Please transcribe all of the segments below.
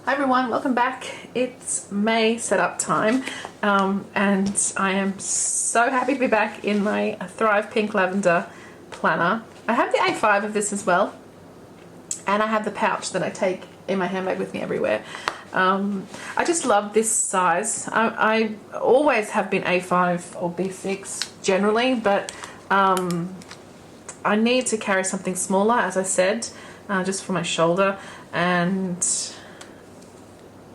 Hi everyone, welcome back. It's May setup time, and I am so happy to be back in my Thrive Pink Lavender planner. I have the A5 of this as well, and I have the pouch that I take in my handbag with me everywhere. I just love this size. I always have been A5 or B6 generally, but I need to carry something smaller, as I said, just for my shoulder, and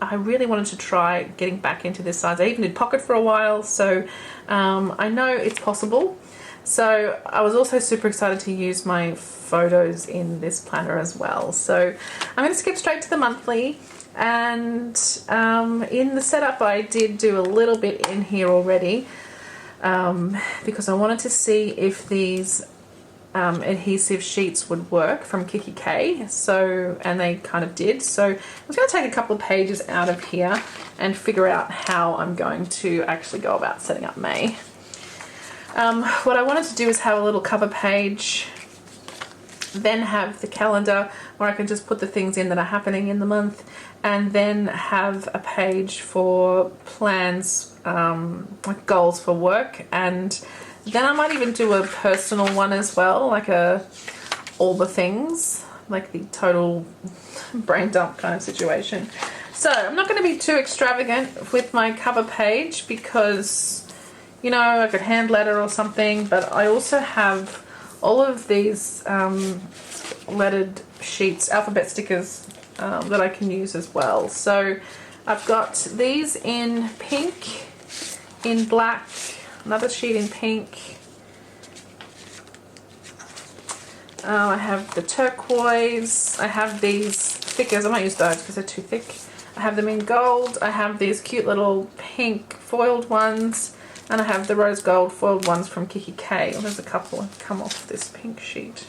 I really wanted to try getting back into this size. I even did pocket for a while, so I know it's possible. So I was also super excited to use my photos in this planner as well. So I'm going to skip straight to the monthly, and in the setup I did do a little bit in here already because I wanted to see if these adhesive sheets would work from Kiki K, and they kind of did. So I was going to take a couple of pages out of here and figure out how I'm going to actually go about setting up May. What I wanted to do is have a little cover page, then have the calendar where I can just put the things in that are happening in the month, and then have a page for plans, like goals for work, and then I might even do a personal one as well, like all the things, like the total brain dump kind of situation. So I'm not going to be too extravagant with my cover page because, you know, I could hand letter or something, but I also have all of these lettered sheets, alphabet stickers that I can use as well. So I've got these in pink, in black, another sheet in pink. I have the turquoise. I have these thickers. I might use those because they're too thick. I have them in gold. I have these cute little pink foiled ones, and I have the rose gold foiled ones from Kiki K. Well, there's a couple that come off this pink sheet.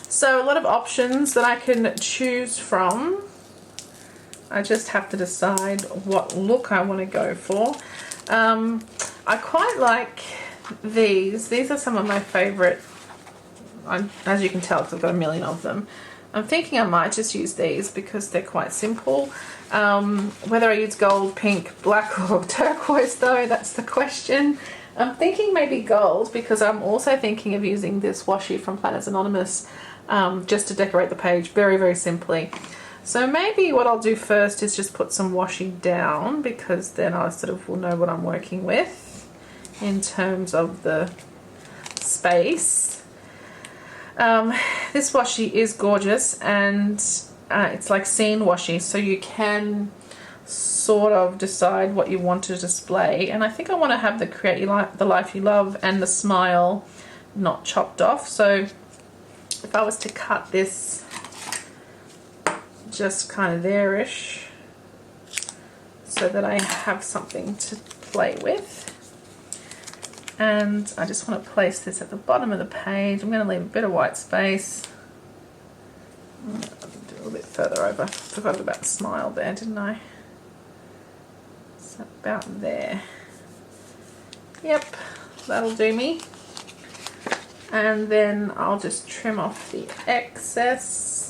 So a lot of options that I can choose from. I just have to decide what look I want to go for. I quite like these. These are some of my favorite, as you can tell because I've got a million of them. I'm thinking I might just use these because they're quite simple. Whether I use gold, pink, black or turquoise though, that's the question. I'm thinking maybe gold because I'm also thinking of using this washi from Planners Anonymous just to decorate the page very, very simply. So maybe what I'll do first is just put some washi down because then I sort of will know what I'm working with in terms of the space. This washi is gorgeous, and it's like scene washi, so you can sort of decide what you want to display. And I think I want to have the create the life you love and the smile not chopped off. So if I was to cut this just kind of there-ish so that I have something to play with. And I just want to place this at the bottom of the page. I'm going to leave a bit of white space. I'll do a little bit further over. Forgot about the smile there, didn't I? So about there. Yep, that'll do me. And then I'll just trim off the excess.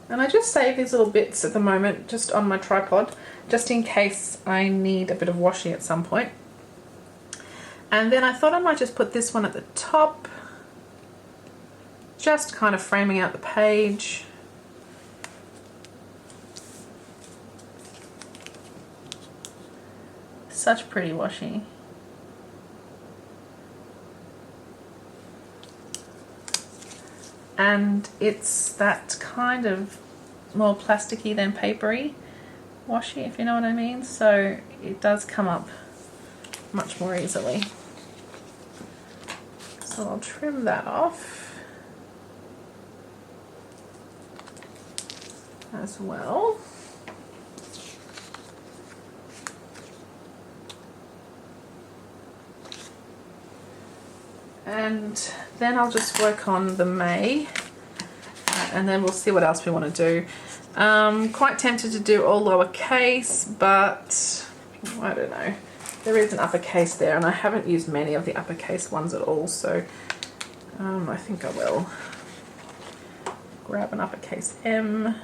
And I just save these little bits at the moment just on my tripod, just in case I need a bit of washi at some point. And then I thought I might just put this one at the top, just kind of framing out the page. Such pretty washi. And it's that kind of more plasticky than papery washi, if you know what I mean. So it does come up much more easily. So I'll trim that off as well. And then I'll just work on the May. And then we'll see what else we want to do. Quite tempted to do all lowercase, but I don't know. There is an uppercase there, and I haven't used many of the uppercase ones at all, so I think I will grab an uppercase M.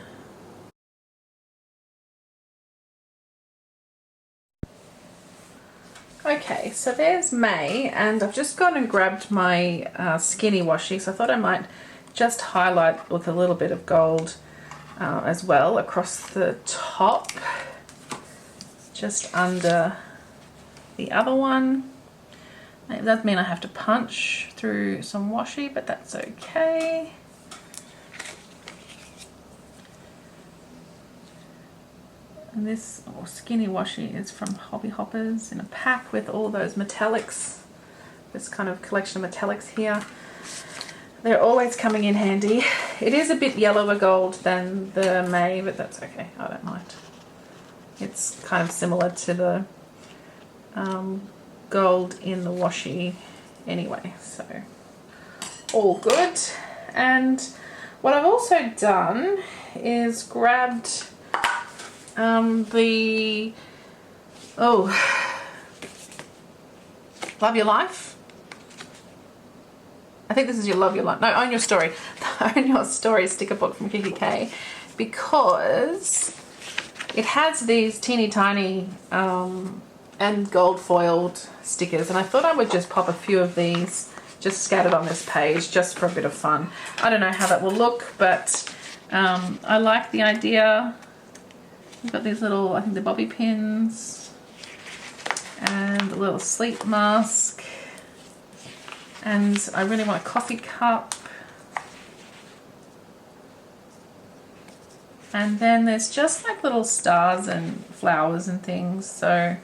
Okay, so there's May, and I've just gone and grabbed my skinny washi, so I thought I might just highlight with a little bit of gold as well across the top, just under the other one. It does mean I have to punch through some washi, but that's okay. And this skinny washi is from Hobby Hoppers in a pack with all those metallics. This kind of collection of metallics here. They're always coming in handy. It is a bit yellower gold than the May, but that's okay. I don't mind. It's kind of similar to the gold in the washi anyway, so all good. And what I've also done is grabbed the Love Your Life. I think this is your Love Your Life. No, Own Your Story. The Own Your Story sticker book from Kiki K, because it has these teeny tiny and gold foiled stickers, and I thought I would just pop a few of these just scattered on this page just for a bit of fun. I don't know how that will look, but I like the idea. We've got these little, I think they're bobby pins, and a little sleep mask, and I really want a coffee cup. And then there's just like little stars and flowers and things, so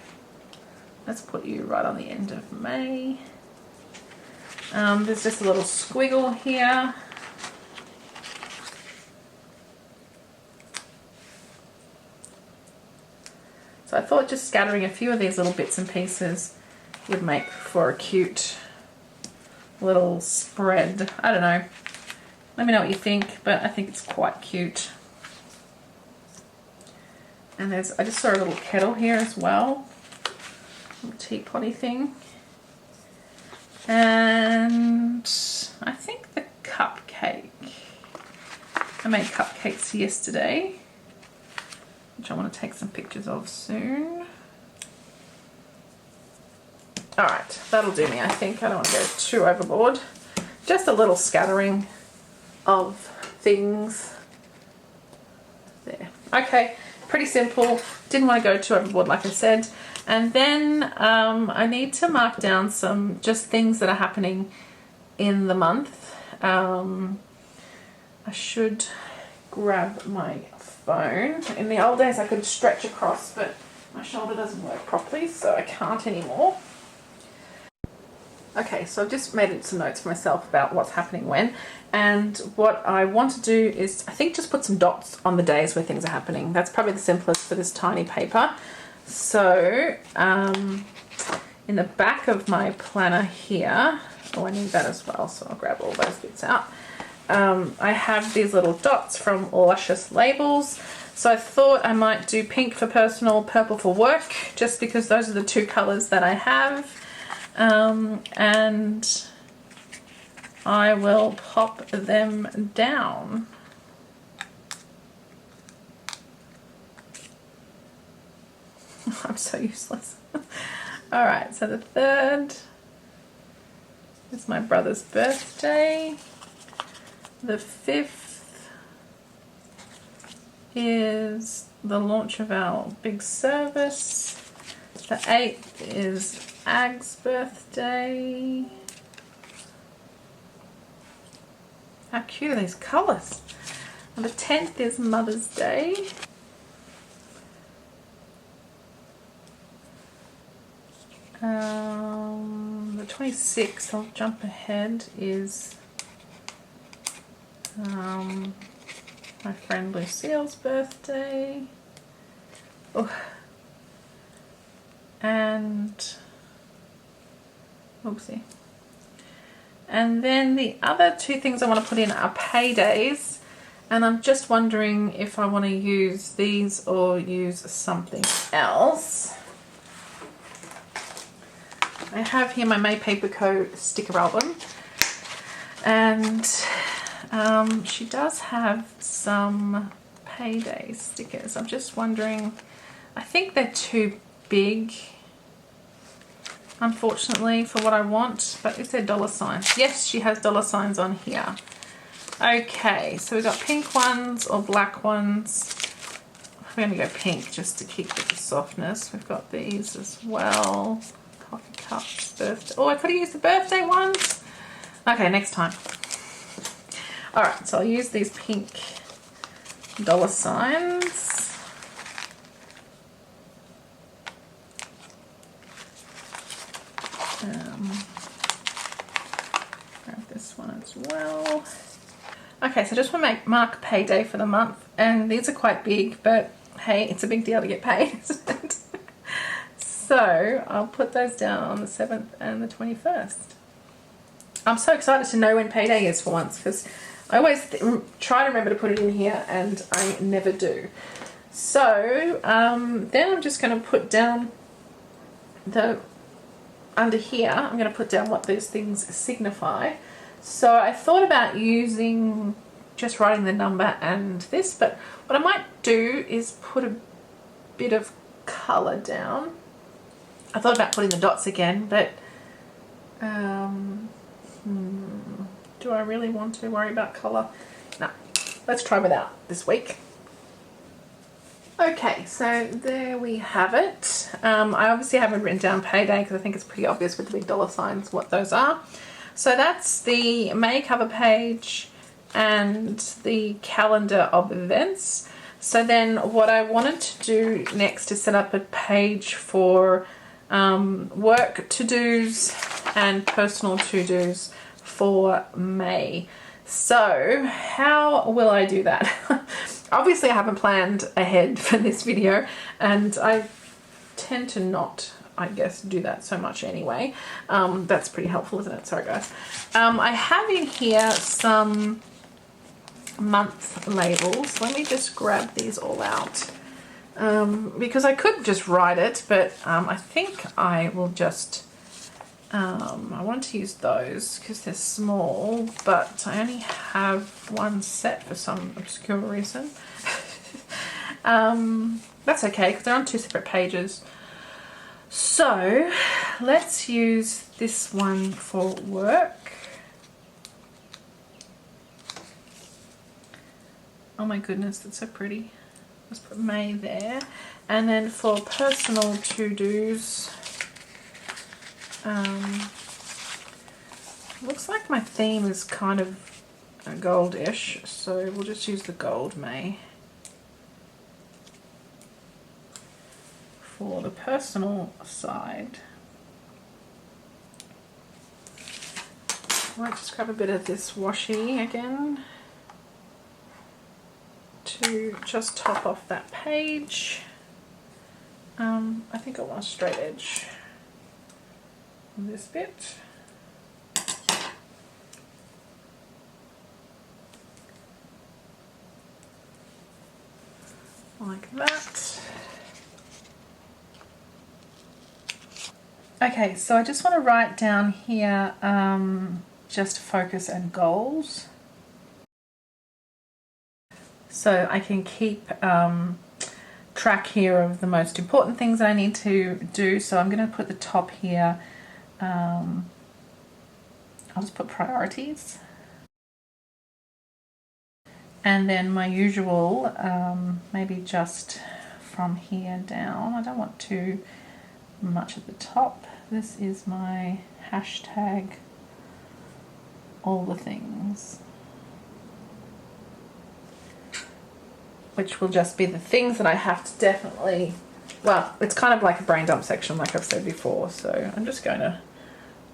let's put you right on the end of May. There's just a little squiggle here. So I thought just scattering a few of these little bits and pieces would make for a cute little spread. I don't know. Let me know what you think, but I think it's quite cute. And I just saw a little kettle here as well. Little teapotty thing. And I think the cupcake. I made cupcakes yesterday, which I want to take some pictures of soon. Alright, that'll do me, I think. I don't want to go too overboard. Just a little scattering of things. There. Okay, pretty simple. Didn't want to go too overboard, like I said. And then I need to mark down some just things that are happening in the month. I should grab my phone. In the old days I could stretch across, but my shoulder doesn't work properly, so I can't anymore. Okay, so I've just made some notes for myself about what's happening when, and what I want to do is, I think, just put some dots on the days where things are happening. That's probably the simplest for this tiny paper. So in the back of my planner here, oh, I need that as well, so I'll grab all those bits out. I have these little dots from Luscious Labels. So I thought I might do pink for personal, purple for work, just because those are the two colours that I have. And I will pop them down. I'm so useless. Alright, so the 3rd is my brother's birthday. The 5th is the launch of our big service. The 8th is Ag's birthday. How cute are these colours? And the 10th is Mother's Day. The 26th, I'll jump ahead, is my friend Lucille's birthday. Oh. And oopsie. And then the other two things I want to put in are paydays. And I'm just wondering if I want to use these or use something else. I have here my May Paper Co. sticker album, and she does have some payday stickers. I'm just wondering, I think they're too big, unfortunately, for what I want, but is there dollar signs? Yes, she has dollar signs on here. Okay, so we've got pink ones or black ones. We're going to go pink just to keep with the softness. We've got these as well. Coffee cups, birthday. Oh, I could have used the birthday ones. Okay, next time. All right, so I'll use these pink dollar signs. Grab this one as well. Okay, so just want to mark payday for the month, and these are quite big, but hey, it's a big deal to get paid, isn't it? So I'll put those down on the 7th and the 21st. I'm so excited to know when payday is for once, because I always try to remember to put it in here and I never do. So then I'm just going to put down under here, I'm going to put down what those things signify. So I thought about using just writing the number and this, but what I might do is put a bit of colour down. I thought about putting the dots again, but do I really want to worry about colour? No, let's try without this week. Okay, so there we have it. I obviously haven't written down payday because I think it's pretty obvious with the big dollar signs what those are. So that's the May cover page and the calendar of events. So then what I wanted to do next is set up a page for work to-dos and personal to-dos for May. So how will I do that? Obviously I haven't planned ahead for this video, and I tend to not, I guess, do that so much anyway. That's pretty helpful, isn't it? Sorry guys. I have in here some month labels. Let me just grab these all out, because I could just write it, but I think I will just I want to use those because they're small, but I only have one set for some obscure reason. That's okay because they're on two separate pages. So let's use this one for work. Oh my goodness, that's so pretty. Let's put May there. And then for personal to-dos, looks like my theme is kind of goldish, so we'll just use the gold May for the personal side. I might just grab a bit of this washi again to just top off that page. I think I want a straight edge on this bit. Like that. Okay, so I just want to write down here just focus and goals, so I can keep track here of the most important things that I need to do. So I'm going to put the top here, I'll just put priorities, and then my usual maybe just from here down. I don't want too much at the top. This is my hashtag all the things, which will just be the things that I have to definitely, well, it's kind of like a brain dump section like I've said before, so I'm just going to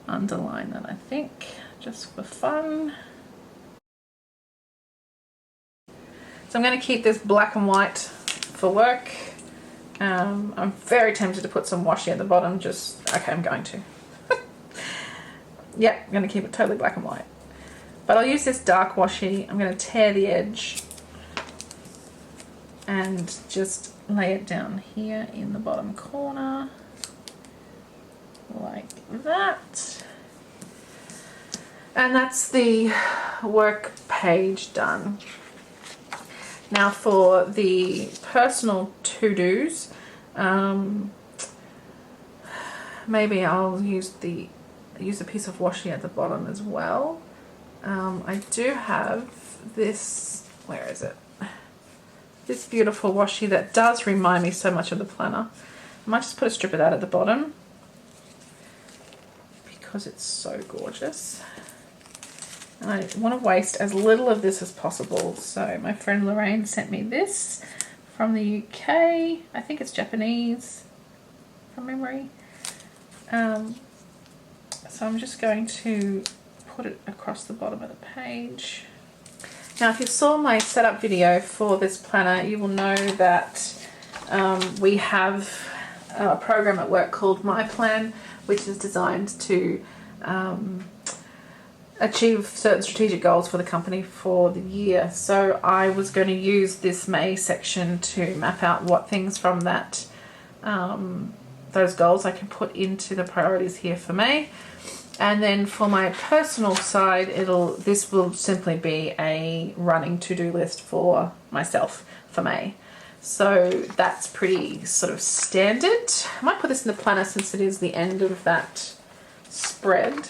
underline that, I think, just for fun. So I'm going to keep this black and white for work. I'm very tempted to put some washi at the bottom, okay, I'm going to. Yeah, I'm going to keep it totally black and white. But I'll use this dark washi. I'm going to tear the edge and just lay it down here in the bottom corner like that. And that's the work page done. Now for the personal to-dos, maybe I'll use a piece of washi at the bottom as well. I do have this, where is it? This beautiful washi that does remind me so much of the planner. I might just put a strip of that at the bottom because it's so gorgeous. And I want to waste as little of this as possible. So my friend Lorraine sent me this from the UK. I think it's Japanese from memory. So I'm just going to put it across the bottom of the page. Now if you saw my setup video for this planner, you will know that we have a program at work called My Plan, which is designed to achieve certain strategic goals for the company for the year. So I was going to use this May section to map out what things from that those goals I can put into the priorities here for May. And then for my personal side, this will simply be a running to-do list for myself for May. So that's pretty sort of standard. I might put this in the planner since it is the end of that spread.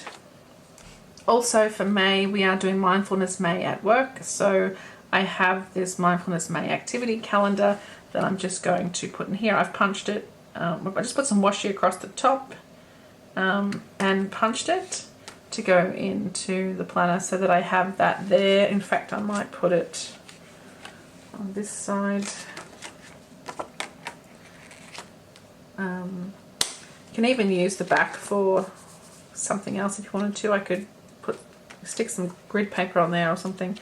Also for May, we are doing Mindfulness May at work. So I have this Mindfulness May activity calendar that I'm just going to put in here. I've punched it. I just put some washi across the top and punched it to go into the planner so that I have that there. In fact, I might put it on this side. You can even use the back for something else if you wanted to. I could stick some grid paper on there or something.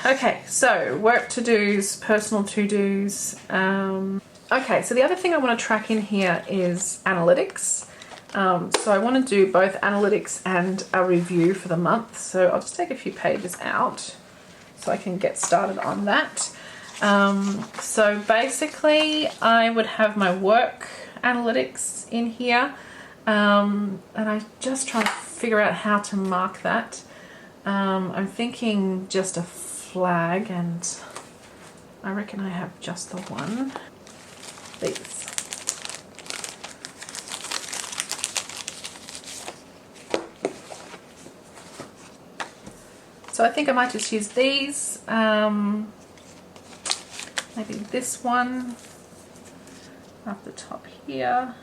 Okay, so work to-dos, personal to-dos. Okay, so the other thing I want to track in here is analytics. So I want to do both analytics and a review for the month. So I'll just take a few pages out so I can get started on that. So basically I would have my work analytics in here, and I just try to figure out how to mark that. I'm thinking just a flag, and I reckon I have just the one. These. So I think I might just use these. Maybe this one up the top here.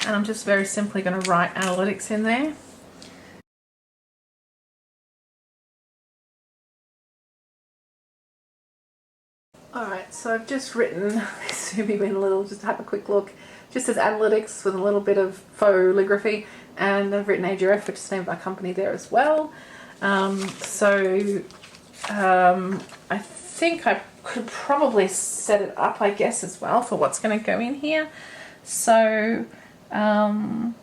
And I'm just very simply going to write analytics in there. Alright, so I've just written, zoom in a little, just to have a quick look, just as analytics with a little bit of faux calligraphy, and I've written AGRF, which is the name of our company, there as well. I think I could probably set it up, I guess, as well for what's going to go in here. So, I wonder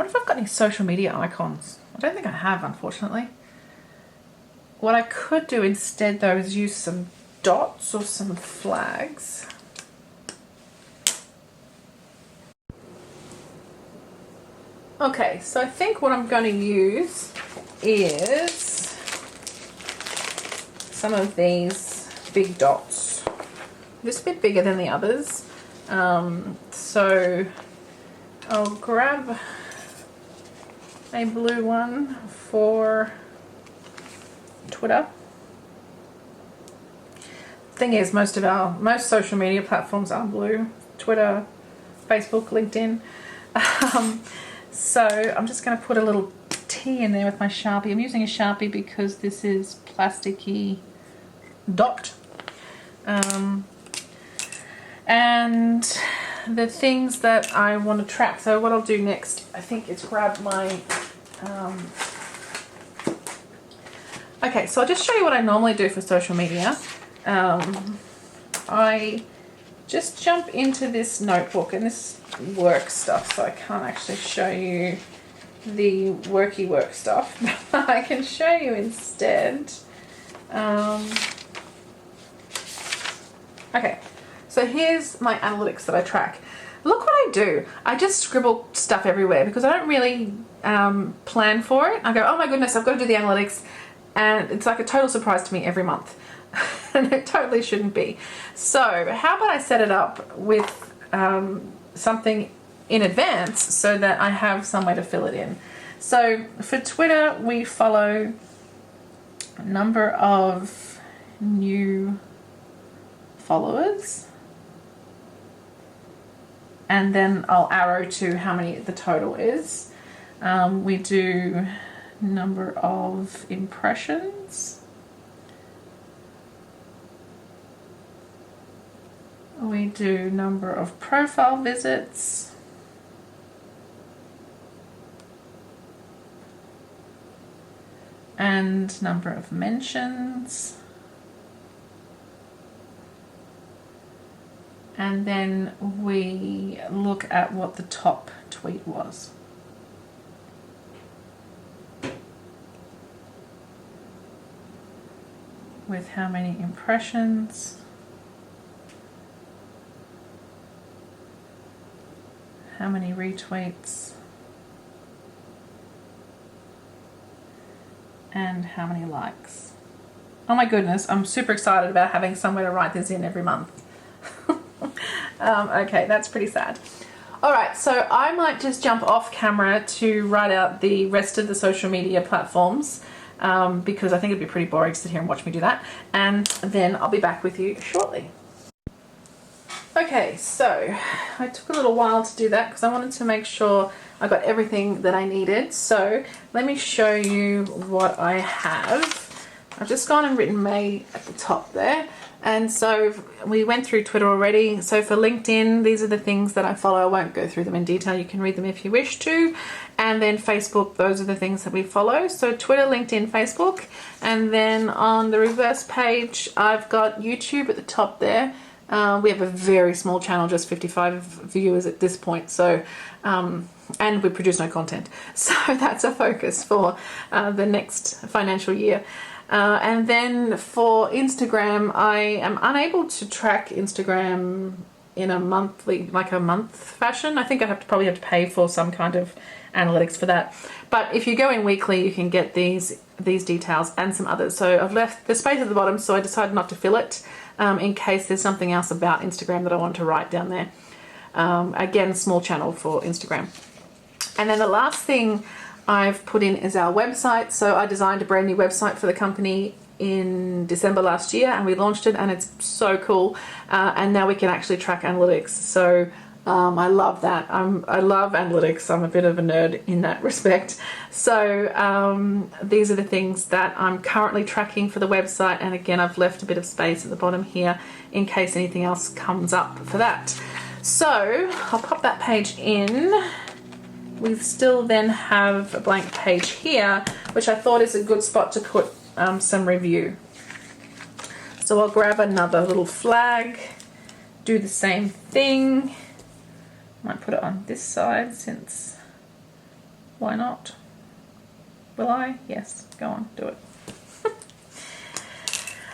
if I've got any social media icons. I don't think I have, unfortunately. What I could do instead, though, is use some dots or some flags. Okay, so I think what I'm going to use is some of these big dots. This a bit bigger than the others. So I'll grab a blue one for Twitter. Thing is, most social media platforms are blue. Twitter, Facebook, LinkedIn. So I'm just going to put a little T in there with my Sharpie. I'm using a Sharpie because this is plasticky dot. And the things that I want to track. So what I'll do next, I think, is grab my... Okay, so I'll just show you what I normally do for social media. I just jump into this notebook, and this work stuff, so I can't actually show you the worky work stuff. I can show you instead. Okay, so here's my analytics that I track. Look what I do. I just scribble stuff everywhere because I don't really plan for it. I go, oh my goodness, I've got to do the analytics, and it's like a total surprise to me every month. And it totally shouldn't be. So how about I set it up with something in advance so that I have somewhere to fill it in. So for Twitter, we follow a number of new followers, and then I'll arrow to how many the total is. We do number of impressions. We do number of profile visits. And number of mentions. And then we look at what the top tweet was. With how many impressions. How many retweets. And how many likes. Oh my goodness, I'm super excited about having somewhere to write this in every month. Okay, that's pretty sad. Alright, so I might just jump off camera to write out the rest of the social media platforms because I think it'd be pretty boring to sit here and watch me do that, and then I'll be back with you shortly. Okay, so I took a little while to do that because I wanted to make sure I got everything that I needed. So let me show you what I have. I've just gone and written May at the top there. And so we went through Twitter already. So for LinkedIn, these are the things that I follow. I won't go through them in detail. You can read them if you wish to. And then Facebook, those are the things that we follow. So Twitter, LinkedIn, Facebook. And then on the reverse page, I've got YouTube at the top there. We have a very small channel, just 55 viewers at this point. So, and we produce no content. So that's a focus for the next financial year. And then for Instagram, I am unable to track Instagram in a monthly, like a month fashion. I think I probably have to pay for some kind of analytics for that. But if you go in weekly, you can get these details and some others. So I've left the space at the bottom, so I decided not to fill it in case there's something else about Instagram that I want to write down there. Again, small channel for Instagram. And then the last thing I've put in is our website. So I designed a brand new website for the company in December last year, and we launched it, and it's so cool. And now we can actually track analytics. So I love that. I love analytics. I'm a bit of a nerd in that respect. So these are the things that I'm currently tracking for the website. And again, I've left a bit of space at the bottom here in case anything else comes up for that. So I'll pop that page in. We still then have a blank page here, which I thought is a good spot to put some review. So I'll grab another little flag, do the same thing. Might put it on this side since, why not? Will I? Yes, go on, do it.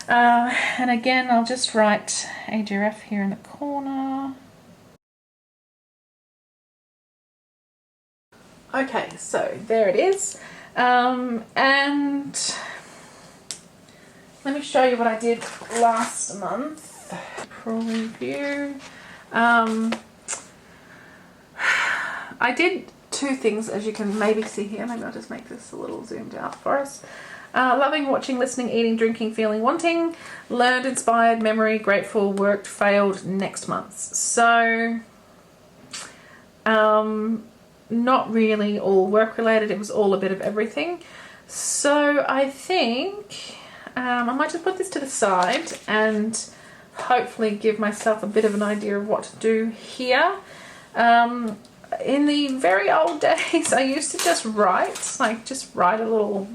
And again, I'll just write a giraffe here in the corner. Okay, so there it is. And let me show you what I did last month. Pro review. I did two things, as you can maybe see here. Maybe I'll just make this a little zoomed out for us. Loving, watching, listening, eating, drinking, feeling, wanting. Learned, inspired, memory, grateful, worked, failed, next month. So, not really all work related. It was all a bit of everything. So I think I might just put this to the side and hopefully give myself a bit of an idea of what to do here. In the very old days, I used to just write a little,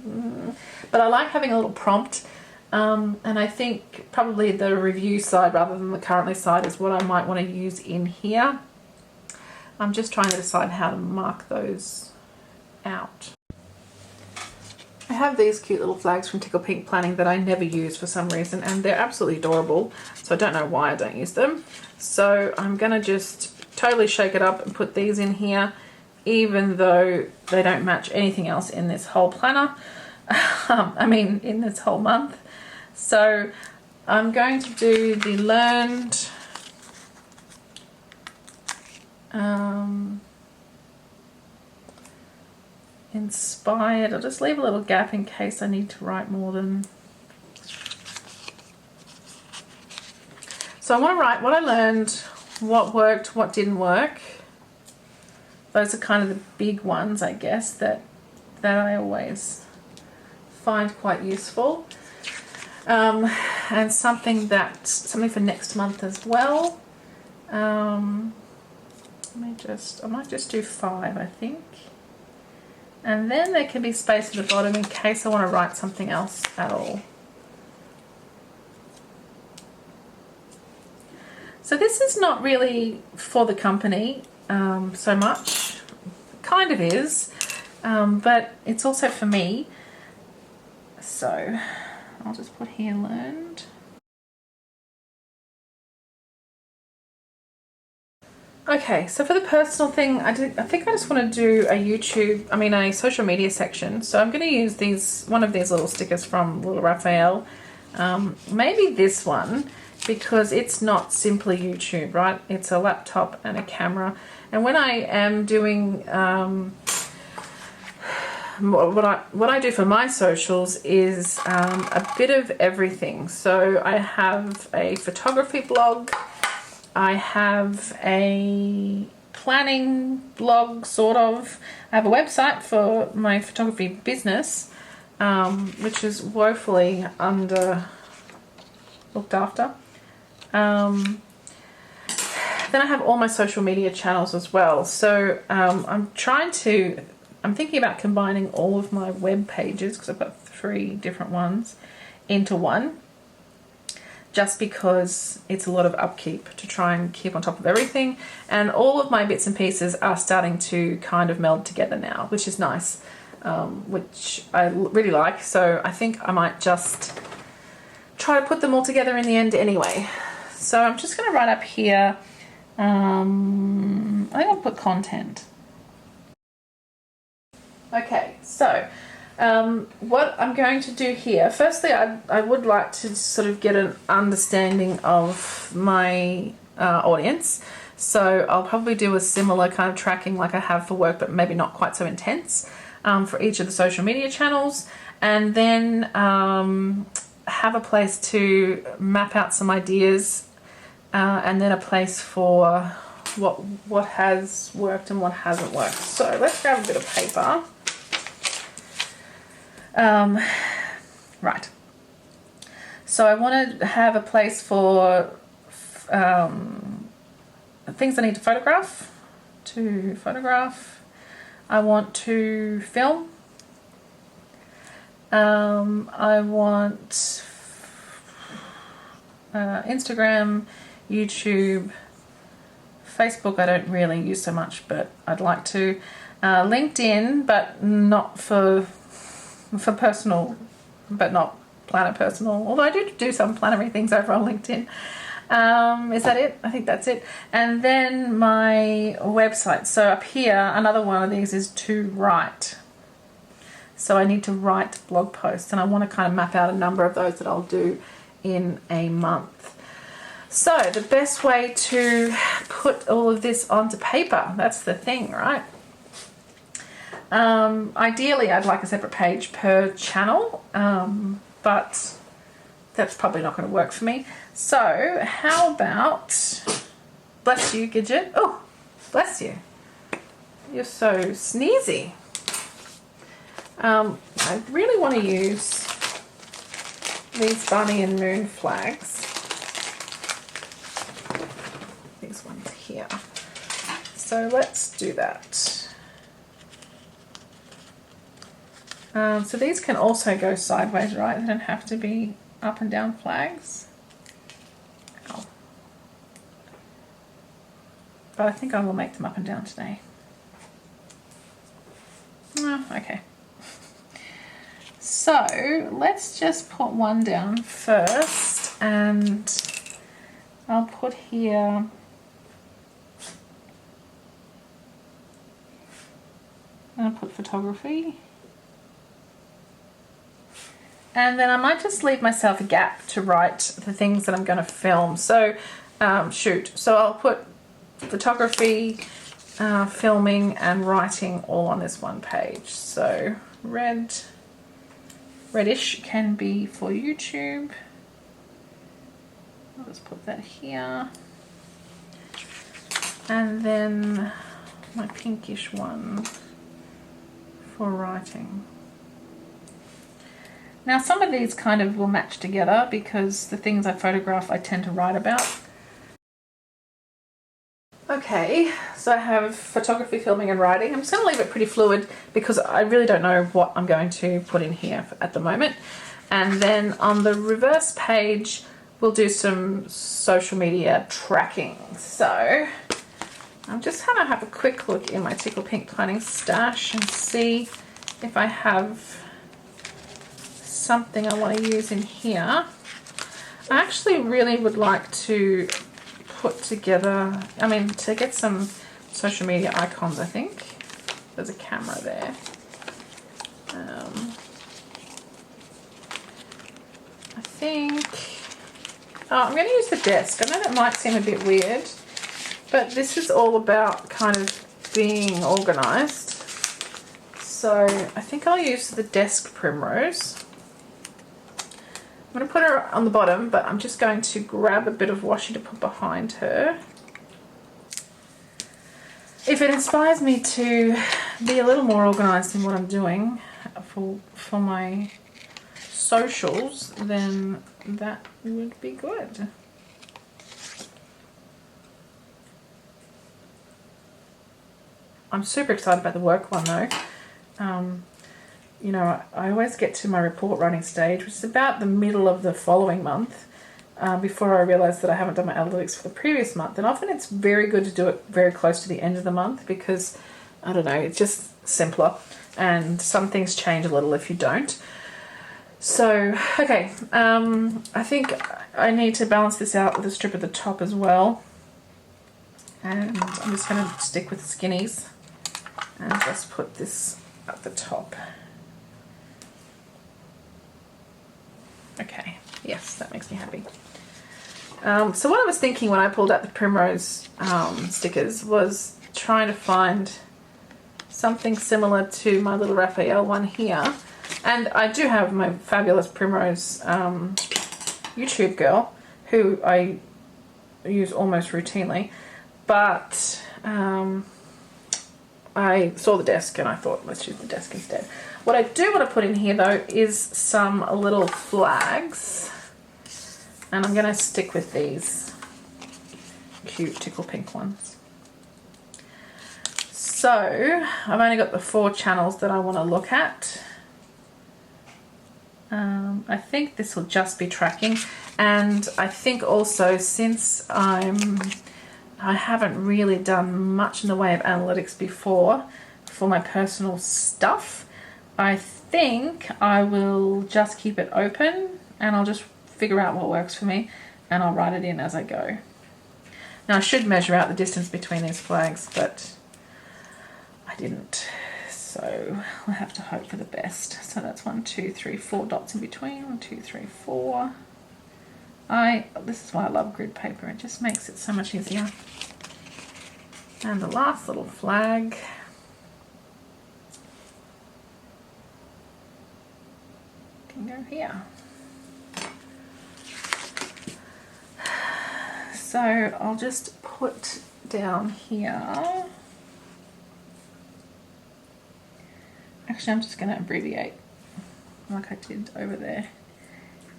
but I like having a little prompt. And I think probably the review side rather than the currently side is what I might want to use in here. I'm just trying to decide how to mark those out. I have these cute little flags from Tickle Pink Planning that I never use for some reason, and they're absolutely adorable, so I don't know why I don't use them. So I'm going to just totally shake it up and put these in here, even though they don't match anything else in this whole planner. I mean, in this whole month. So I'm going to do the learned inspired. I'll just leave a little gap in case I need to write more than. So I want to write what I learned, what worked, what didn't work. Those are kind of the big ones, I guess, that I always find quite useful. And something for next month as well. I might just do 5, I think. And then there can be space at the bottom in case I want to write something else at all. So this is not really for the company so much. Kind of is, but it's also for me. So I'll just put here learned. Okay, so for the personal thing, I think I just want to do a social media section. So I'm going to use one of these little stickers from Little Raphael. Maybe this one, because it's not simply YouTube, right? It's a laptop and a camera. And when I am doing what I do for my socials is a bit of everything. So I have a photography blog. I have a planning blog, sort of. I have a website for my photography business, which is woefully looked after. Then I have all my social media channels as well. So I'm thinking about combining all of my web pages, because I've got 3 different ones, into one. Just because it's a lot of upkeep to try and keep on top of everything. And all of my bits and pieces are starting to kind of meld together now, which is nice, which I really like. So I think I might just try to put them all together in the end anyway. So I'm just going to write up here, I think I'll put content. Okay, so what I'm going to do here, firstly I would like to sort of get an understanding of my audience. So I'll probably do a similar kind of tracking like I have for work, but maybe not quite so intense, for each of the social media channels. And then have a place to map out some ideas, and then a place for what has worked and what hasn't worked. So let's grab a bit of paper. Right. So I want to have a place for things I need to photograph. I want to film. I want Instagram, YouTube, Facebook I don't really use so much, but I'd like to. LinkedIn, but not for personal, but not planner personal. Although I do some plannery things over on LinkedIn. Is that it? I think that's it. And then my website. So up here, another one of these is to write. So I need to write blog posts, and I want to kind of map out a number of those that I'll do in a month. So the best way to put all of this onto paper, that's the thing, right? Ideally I'd like a separate page per channel, but that's probably not going to work for me. So how about, bless you, Gidget. Oh, bless you. You're so sneezy. I really want to use these bunny and moon flags. These ones here. So let's do that. So these can also go sideways, right? They don't have to be up and down flags. Ow. But I think I will make them up and down today. Oh, okay. So let's just put one down first, and I'll put here I'll put photography, and then I might just leave myself a gap to write the things that I'm going to film. So shoot, so I'll put photography, filming and writing all on this one page. So reddish can be for YouTube. I'll just put that here, and then my pinkish one for writing. Now some of these kind of will match together because the things I photograph I tend to write about. Okay, so I have photography, filming and writing. I'm just going to leave it pretty fluid because I really don't know what I'm going to put in here at the moment. And then on the reverse page we'll do some social media tracking. So I'm just going to have a quick look in my Tickle Pink planning stash and see if I have something I want to use in here. I actually really would like to put together, to get some social media icons. I think there's a camera there. I think I'm going to use the desk. I know that might seem a bit weird, but this is all about kind of being organized. So I think I'll use the desk primrose. I'm going to put her on the bottom, but I'm just going to grab a bit of washi to put behind her. If it inspires me to be a little more organized in what I'm doing for my socials, then that would be good. I'm super excited about the work one though. You know, I always get to my report writing stage, which is about the middle of the following month, before I realise that I haven't done my analytics for the previous month. And often it's very good to do it very close to the end of the month because, I don't know, it's just simpler. And some things change a little if you don't. So, okay, I think I need to balance this out with a strip at the top as well. And I'm just going to stick with skinnies and just put this at the top. Okay, yes, that makes me happy. So what I was thinking when I pulled out the primrose stickers was trying to find something similar to my little Raphael one here. And I do have my fabulous primrose YouTube girl who I use almost routinely, but I saw the desk and I thought let's use the desk instead. What I do want to put in here though is some little flags, and I'm going to stick with these cute Tickle Pink ones. So I've only got the 4 channels that I want to look at. I think this will just be tracking, and I think also since I haven't really done much in the way of analytics before for my personal stuff, I think I will just keep it open and I'll just figure out what works for me and I'll write it in as I go. Now I should measure out the distance between these flags, but I didn't, so I'll have to hope for the best. So that's 1, 2, 3, 4 dots in between. 1, 2, 3, 4. This is why I love grid paper. It just makes it so much easier. And the last little flag. Can go here. So I'll just put down here. Actually, I'm just going to abbreviate like I did over there.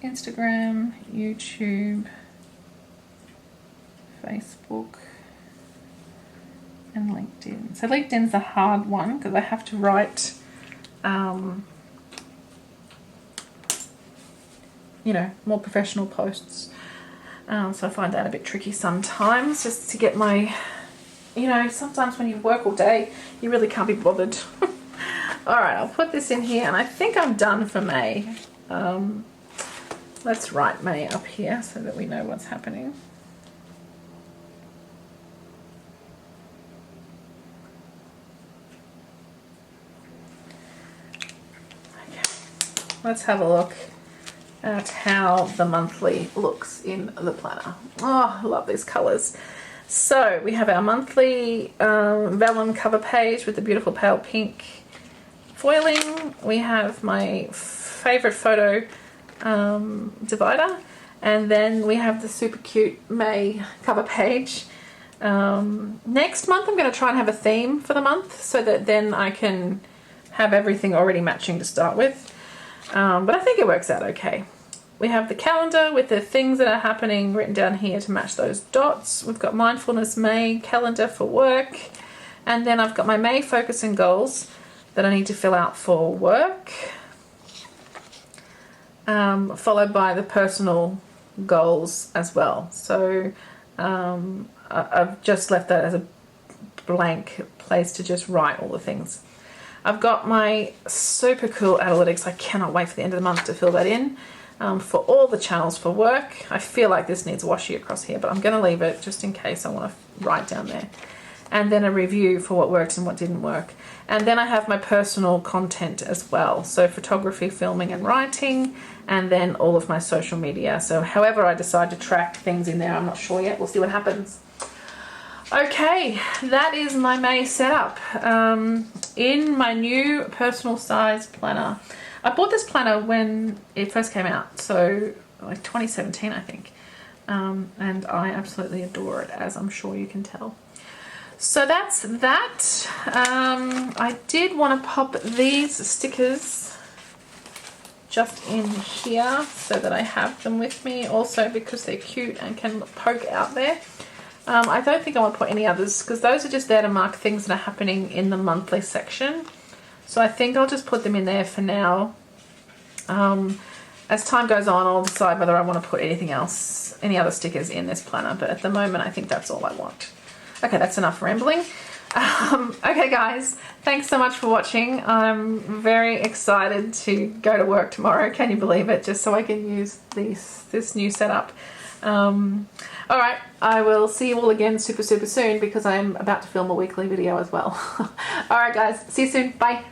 Instagram, YouTube, Facebook, and LinkedIn. So LinkedIn's a hard one because I have to write, you know, more professional posts. So I find that a bit tricky sometimes, just to get my, you know, sometimes when you work all day, you really can't be bothered All right, I'll put this in here, and I think I'm done for May. Let's write May up here so that we know what's happening. Okay, let's have a look at how the monthly looks in the planner. Oh, I love these colors. So we have our monthly vellum cover page with the beautiful pale pink foiling. We have my favorite photo divider, and then we have the super cute May cover page. Next month I'm going to try and have a theme for the month so that then I can have everything already matching to start with. But I think it works out okay. We have the calendar with the things that are happening written down here to match those dots. We've got Mindfulness May calendar for work. And then I've got my May focus and goals that I need to fill out for work. Followed by the personal goals as well. So I've just left that as a blank place to just write all the things. I've got my super cool analytics. I cannot wait for the end of the month to fill that in for all the channels for work. I feel like this needs washi across here, but I'm going to leave it just in case I want to write down there. And then a review for what worked and what didn't work. And then I have my personal content as well. So photography, filming and writing, and then all of my social media. So however I decide to track things in there, I'm not sure yet. We'll see what happens. Okay, that is my May setup in my new personal size planner. I bought this planner when it first came out, so like 2017 I think, and I absolutely adore it, as I'm sure you can tell. So that's that. I did want to pop these stickers just in here so that I have them with me, also because they're cute and can poke out there. I don't think I want to put any others because those are just there to mark things that are happening in the monthly section. So I think I'll just put them in there for now. As time goes on, I'll decide whether I want to put anything else, any other stickers in this planner. But at the moment, I think that's all I want. Okay, that's enough rambling. Okay, guys, thanks so much for watching. I'm very excited to go to work tomorrow. Can you believe it? Just so I can use this new setup. All right, I will see you all again super soon because I'm about to film a weekly video as well. All right, guys, see you soon. Bye.